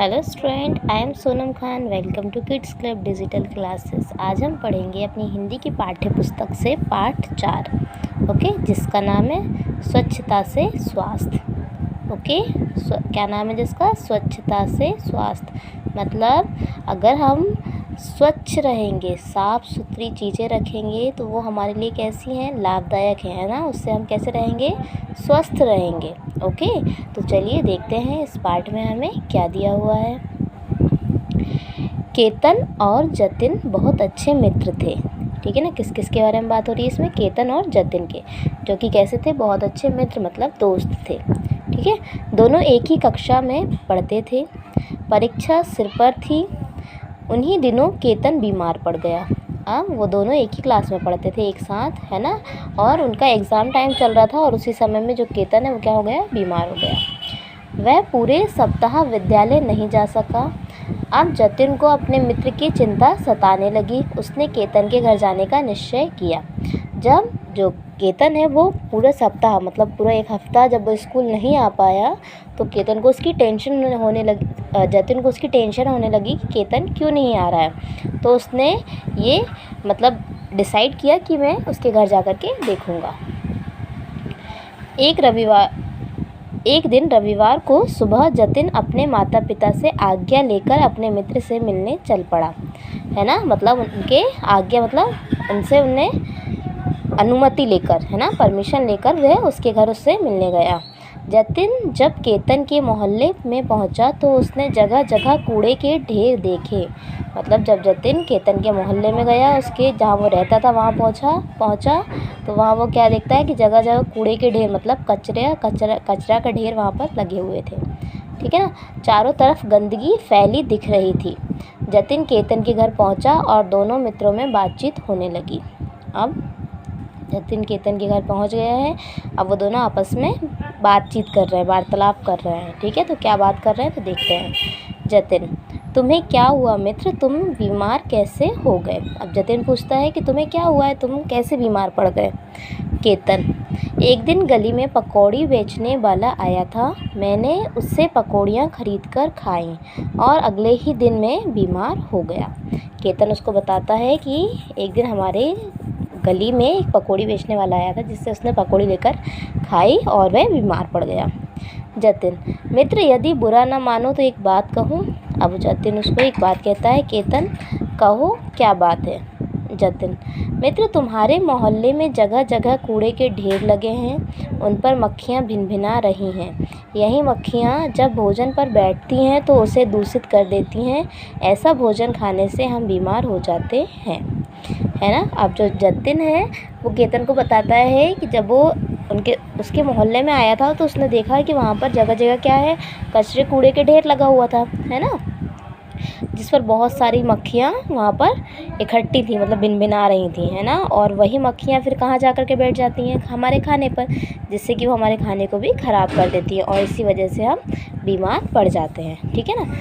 Hello student, I am Sonam Khan. Welcome to kids club digital classes. आज हम पढ़ेंगे अपनी हिंदी की पाठ्य पुस्तक से पाठ 4, ओके, जिसका नाम है स्वच्छता से स्वास्थ्य। ओके, क्या नाम है जिसका? स्वच्छता से स्वास्थ्य। मतलब अगर हम स्वच्छ रहेंगे, साफ़ सुथरी चीज़ें रखेंगे तो वो हमारे लिए कैसी हैं? लाभदायक है ना। उससे हम कैसे रहेंगे? स्वस्थ रहेंगे। ओके, तो चलिए देखते हैं इस पाठ में हमें क्या दिया हुआ है। केतन और जतिन बहुत अच्छे मित्र थे। ठीक है ना। किस किस के बारे में बात हो रही है इसमें? केतन और जतिन के, जो कि कैसे थे? बहुत अच्छे मित्र, मतलब दोस्त थे। ठीक है। दोनों एक ही कक्षा में पढ़ते थे। परीक्षा सिर पर थी। उन्हीं दिनों केतन बीमार पड़ गया। अब वो दोनों एक ही क्लास में पढ़ते थे एक साथ, है ना। और उनका एग्ज़ाम टाइम चल रहा था और उसी समय में जो केतन है वो क्या हो गया? बीमार हो गया। वह पूरे सप्ताह विद्यालय नहीं जा सका। अब जतिन को अपने मित्र की चिंता सताने लगी। उसने केतन के घर जाने का निश्चय किया। जब जो केतन है वो पूरे सप्ताह, मतलब पूरा एक हफ्ता जब वो स्कूल नहीं आ पाया तो केतन को उसकी टेंशन होने लगी। जतिन को उसकी टेंशन होने लगी कि केतन क्यों नहीं आ रहा है। तो उसने ये मतलब डिसाइड किया कि मैं उसके घर जा कर के देखूँगा। एक दिन रविवार को सुबह जतिन अपने माता पिता से आज्ञा लेकर अपने मित्र से मिलने चल पड़ा, है ना। मतलब उनके आज्ञा, मतलब उनसे उन्हें अनुमति लेकर, है ना, परमिशन लेकर वह उसके घर उससे मिलने गया। जतिन जब केतन के मोहल्ले में पहुंचा तो उसने जगह जगह कूड़े के ढेर देखे। मतलब जब जतिन केतन के मोहल्ले में गया, उसके जहाँ वो रहता था वहाँ पहुंचा तो वहाँ वो क्या देखता है कि जगह जगह कूड़े के ढेर, मतलब कचरा का ढेर वहाँ पर लगे हुए थे। ठीक है ना। चारों तरफ गंदगी फैली दिख रही थी। जतिन केतन के घर पहुँचा और दोनों मित्रों में बातचीत होने लगी। अब जतिन केतन के घर पहुंच गया है। अब वो दोनों आपस में बातचीत कर रहे हैं, वार्तालाप कर रहे हैं। ठीक है, तो क्या बात कर रहे हैं तो देखते हैं। जतिन: तुम्हें क्या हुआ मित्र? तुम बीमार कैसे हो गए? अब जतिन पूछता है कि तुम्हें क्या हुआ है, तुम कैसे बीमार पड़ गए? केतन: एक दिन गली में पकौड़ी बेचने वाला आया था। मैंने उससे पकौड़ियाँ खरीद कर खाईं और अगले ही दिन मैं बीमार हो गया। केतन उसको बताता है कि एक दिन हमारे गली में एक पकौड़ी बेचने वाला आया था, जिससे उसने पकौड़ी लेकर खाई और वह बीमार पड़ गया। जतिन: मित्र, यदि बुरा ना मानो तो एक बात कहूँ। अब जतिन उसको एक बात कहता है। केतन: कहो, क्या बात है? जतिन: मित्र, तुम्हारे मोहल्ले में जगह जगह कूड़े के ढेर लगे हैं। उन पर मक्खियाँ भिनभिना रही हैं। यही मक्खियाँ जब भोजन पर बैठती हैं तो उसे दूषित कर देती हैं। ऐसा भोजन खाने से हम बीमार हो जाते हैं, है ना। अब जो जतिन है वो केतन को बताता है कि जब वो उसके मोहल्ले में आया था तो उसने देखा कि वहाँ पर जगह जगह क्या है? कचरे कूड़े के ढेर लगा हुआ था, है ना, जिस पर बहुत सारी मक्खियाँ वहाँ पर इकट्ठी थी, मतलब भिनभिना रही थी, है ना। और वही मक्खियाँ फिर कहाँ जा कर के बैठ जाती हैं? हमारे खाने पर, जिससे कि वो हमारे खाने को भी ख़राब कर देती है और इसी वजह से हम बीमार पड़ जाते हैं। ठीक है ना।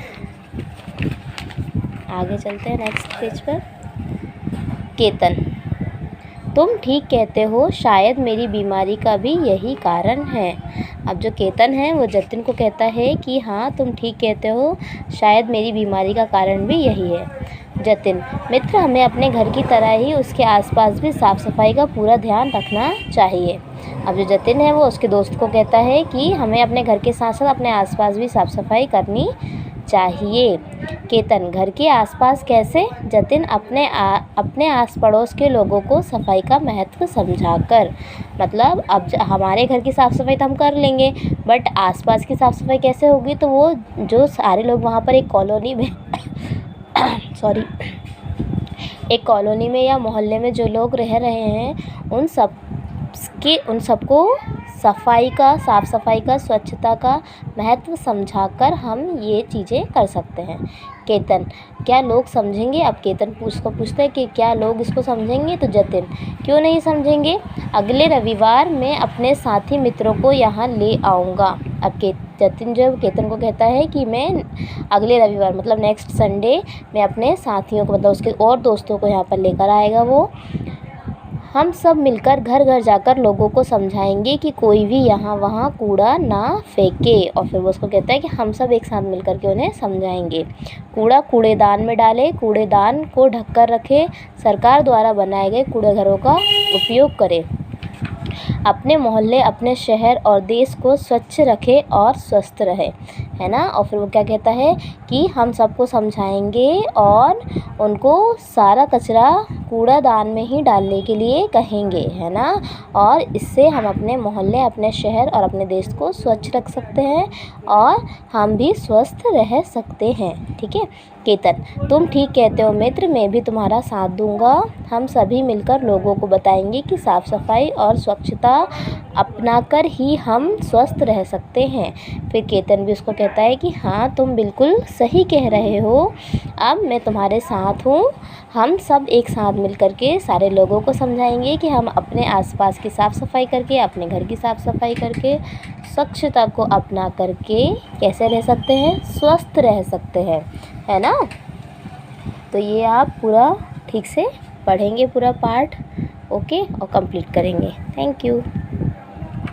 आगे चलते हैं नेक्स्ट पेज पर। केतन: तुम ठीक कहते हो, शायद मेरी बीमारी का भी यही कारण है। अब जो केतन है वो जतिन को कहता है कि हाँ, तुम ठीक कहते हो, शायद मेरी बीमारी का कारण भी यही है। जतिन: मित्र, हमें अपने घर की तरह ही उसके आसपास भी साफ़ सफाई का पूरा ध्यान रखना चाहिए। अब जो जतिन है वो उसके दोस्त को कहता है कि हमें अपने घर के साथ साथ अपने आसपास भी साफ़ सफाई करनी चाहिए। केतन: घर के आसपास कैसे? जतिन: अपने आस पड़ोस के लोगों को सफाई का महत्व समझाकर। मतलब अब हमारे घर की साफ़ सफाई तो हम कर लेंगे, बट आसपास की साफ़ सफाई कैसे होगी? तो वो जो सारे लोग वहाँ पर एक कॉलोनी में सॉरी एक कॉलोनी में या मोहल्ले में जो लोग रह रहे हैं उन सबको साफ़ सफाई का, स्वच्छता का महत्व समझाकर हम ये चीज़ें कर सकते हैं। केतन: क्या लोग समझेंगे? अब केतन पूछता है कि क्या लोग इसको समझेंगे? तो जतिन: क्यों नहीं समझेंगे? अगले रविवार मैं अपने साथी मित्रों को यहाँ ले आऊँगा। अब जतिन जो केतन को कहता है कि मैं अगले रविवार, मतलब नेक्स्ट संडे, मैं अपने साथियों को, मतलब उसके और दोस्तों को यहाँ पर लेकर आएगा वो। हम सब मिलकर घर घर जाकर लोगों को समझाएंगे कि कोई भी यहाँ वहाँ कूड़ा ना फेंके। और फिर वो उसको कहता है कि हम सब एक साथ मिलकर के उन्हें समझाएंगे। कूड़ा कूड़ेदान में डालें, कूड़ेदान को ढककर रखें, सरकार द्वारा बनाए गए कूड़ेघरों का उपयोग करें, अपने मोहल्ले, अपने शहर और देश को स्वच्छ रखें और स्वस्थ रहे, है ना। और फिर वो क्या कहता है कि हम सबको समझाएंगे और उनको सारा कचरा कूड़ादान में ही डालने के लिए कहेंगे, है ना। और इससे हम अपने मोहल्ले, अपने शहर और अपने देश को स्वच्छ रख सकते हैं और हम भी स्वस्थ रह सकते हैं। ठीक है। केतन, तुम ठीक कहते हो मित्र, मैं भी तुम्हारा साथ दूंगा। हम सभी मिलकर लोगों को बताएंगे कि साफ सफाई और स्वच्छता अपनाकर ही हम स्वस्थ रह सकते हैं। फिर केतन भी उसको कहता है कि हाँ, तुम बिल्कुल सही कह रहे हो, अब मैं तुम्हारे साथ हूँ। हम सब एक साथ मिलकर के सारे लोगों को समझाएंगे कि हम अपने आसपास की साफ़ सफाई करके, अपने घर की साफ़ सफाई करके, स्वच्छता को अपना करके कैसे रह सकते हैं, स्वस्थ रह सकते हैं, है ना। तो ये आप पूरा ठीक से पढ़ेंगे, पूरा पार्ट, ओके, और कंप्लीट करेंगे। Thank you.